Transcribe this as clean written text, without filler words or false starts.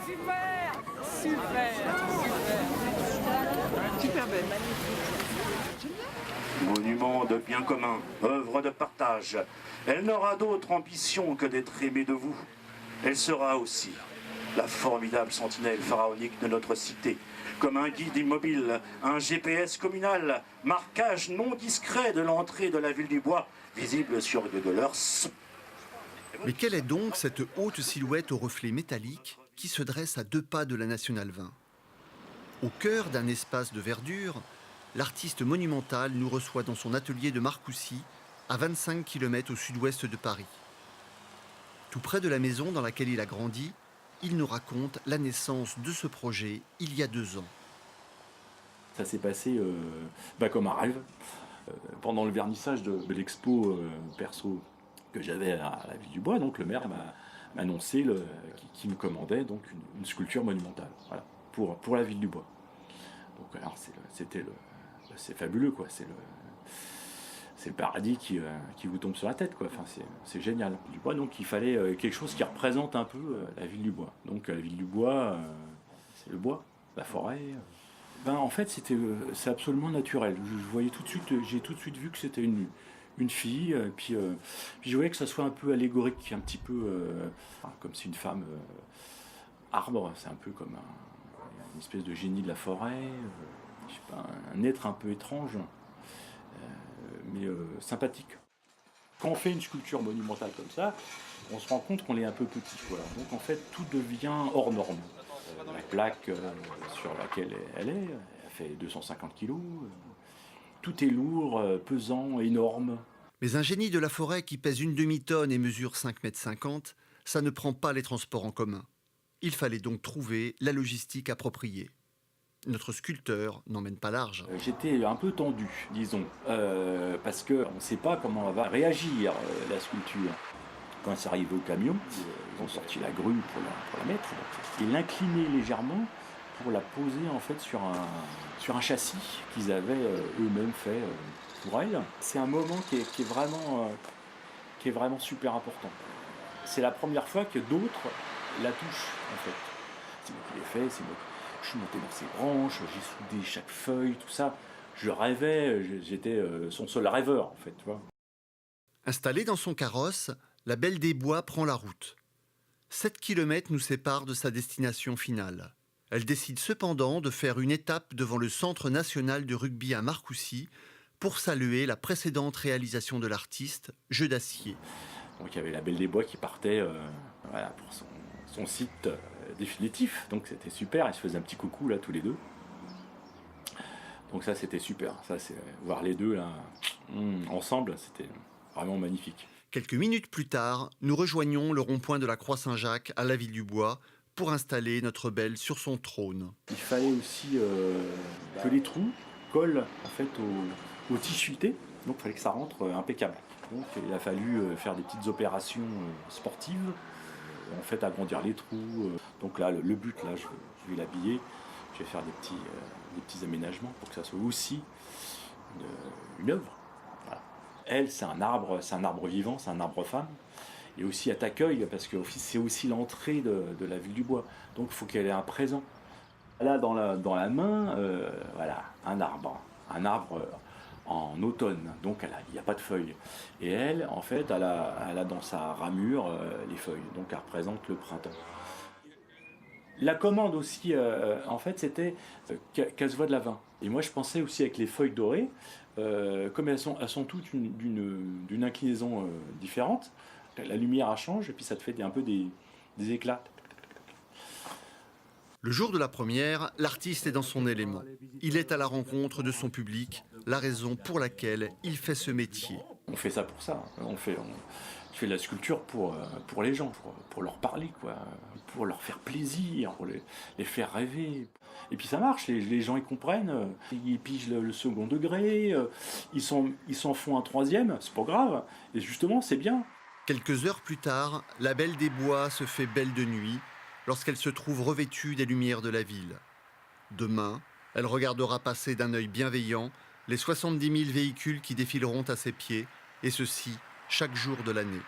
super, super, super. Super belle. Monument de bien commun, œuvre de partage, elle n'aura d'autre ambition que d'être aimée de vous. Elle sera aussi la formidable sentinelle pharaonique de notre cité, comme un guide immobile, un GPS communal, marquage non discret de l'entrée de la ville du Bois, visible sur Google Earth. Mais quelle est donc cette haute silhouette au reflet métallique qui se dresse à 2 pas de la Nationale 20 ? Au cœur d'un espace de verdure, l'artiste monumental nous reçoit dans son atelier de Marcoussis, à 25 km au sud-ouest de Paris. Tout près de la maison dans laquelle il a grandi, il nous raconte la naissance de ce projet il y a 2 ans. Ça s'est passé comme un rêve. Pendant le vernissage de l'expo perso que j'avais à la Ville du Bois, donc le maire m'a annoncé qu'il me commandait donc une sculpture monumentale, voilà, pour la Ville du Bois. Donc alors c'est fabuleux, quoi. C'est le paradis qui vous tombe sur la tête, quoi. Enfin, c'est génial. Du Bois, donc il fallait quelque chose qui représente un peu la Ville du Bois. Donc la Ville du Bois, c'est le bois, la forêt. En fait, c'est absolument naturel. Je voyais tout de suite, j'ai tout de suite vu que c'était une fille, puis je voyais que ça soit un peu allégorique, un petit peu comme si une femme arbre, c'est un peu comme une espèce de génie de la forêt, je sais pas, un être un peu étrange, mais sympathique. Quand on fait une sculpture monumentale comme ça, on se rend compte qu'on est un peu petit, voilà. Donc en fait, tout devient hors norme. La plaque sur laquelle elle fait 250 kilos. Tout est lourd, pesant, énorme. Mais un génie de la forêt qui pèse une demi-tonne et mesure 5,50 m, ça ne prend pas les transports en commun. Il fallait donc trouver la logistique appropriée. Notre sculpteur n'emmène pas large. J'étais un peu tendu, disons, parce qu'on ne sait pas comment va réagir la sculpture. Quand c'est arrivé au camion, ils ont sorti la grue pour la mettre, et l'incliner légèrement pour la poser en fait sur un châssis qu'ils avaient eux-mêmes fait pour elle. C'est un moment qui est vraiment super important. C'est la première fois que d'autres la touchent, en fait. C'est moi qui l'ai fait, c'est moi. Je suis monté dans ses branches, j'ai soudé chaque feuille, tout ça. Je rêvais, j'étais son seul rêveur, en fait, tu vois. Installée dans son carrosse, la Belle des Bois prend la route. 7 km nous séparent de sa destination finale. Elle décide cependant de faire une étape devant le Centre national de rugby à Marcoussis pour saluer la précédente réalisation de l'artiste, Jeux d'acier. Donc il y avait la Belle des Bois qui partait pour son site définitif. Donc c'était super, ils se faisaient un petit coucou là tous les deux. Donc ça c'était super, ça c'est voir les deux là ensemble, c'était vraiment magnifique. Quelques minutes plus tard, nous rejoignons le rond-point de la Croix-Saint-Jacques à la Ville du Bois pour installer notre belle sur son trône. Il fallait aussi que les trous collent en fait au tissuité, donc il fallait que ça rentre impeccable. Donc il a fallu faire des petites opérations sportives, en fait agrandir les trous. Donc là le but là, je vais l'habiller, je vais faire des petits aménagements pour que ça soit aussi une œuvre. Voilà. Elle c'est un arbre vivant, c'est un arbre femme. Et aussi elle t'accueille parce que c'est aussi l'entrée de la Ville du Bois. Donc il faut qu'elle ait un présent. Là dans la main, voilà, un arbre en automne, donc il n'y a pas de feuilles. Et elle, en fait, elle a dans sa ramure les feuilles, donc elle représente le printemps. La commande aussi, en fait, c'était qu'elle se voit de la vin. Et moi, je pensais aussi avec les feuilles dorées, comme elles sont toutes d'une inclinaison différente, la lumière elle change et puis ça te fait un peu des éclats. Le jour de la première, l'artiste est dans son élément. Il est à la rencontre de son public, la raison pour laquelle il fait ce métier. On fait ça pour ça. Je fais de la sculpture pour les gens, pour leur parler, quoi, pour leur faire plaisir, pour les faire rêver. Et puis ça marche, les gens ils comprennent, ils pigent le second degré, ils s'en font un troisième, c'est pas grave. Et justement, c'est bien. Quelques heures plus tard, la Belle des Bois se fait belle de nuit lorsqu'elle se trouve revêtue des lumières de la ville. Demain, elle regardera passer d'un œil bienveillant les 70 000 véhicules qui défileront à ses pieds, et ceci chaque jour de l'année.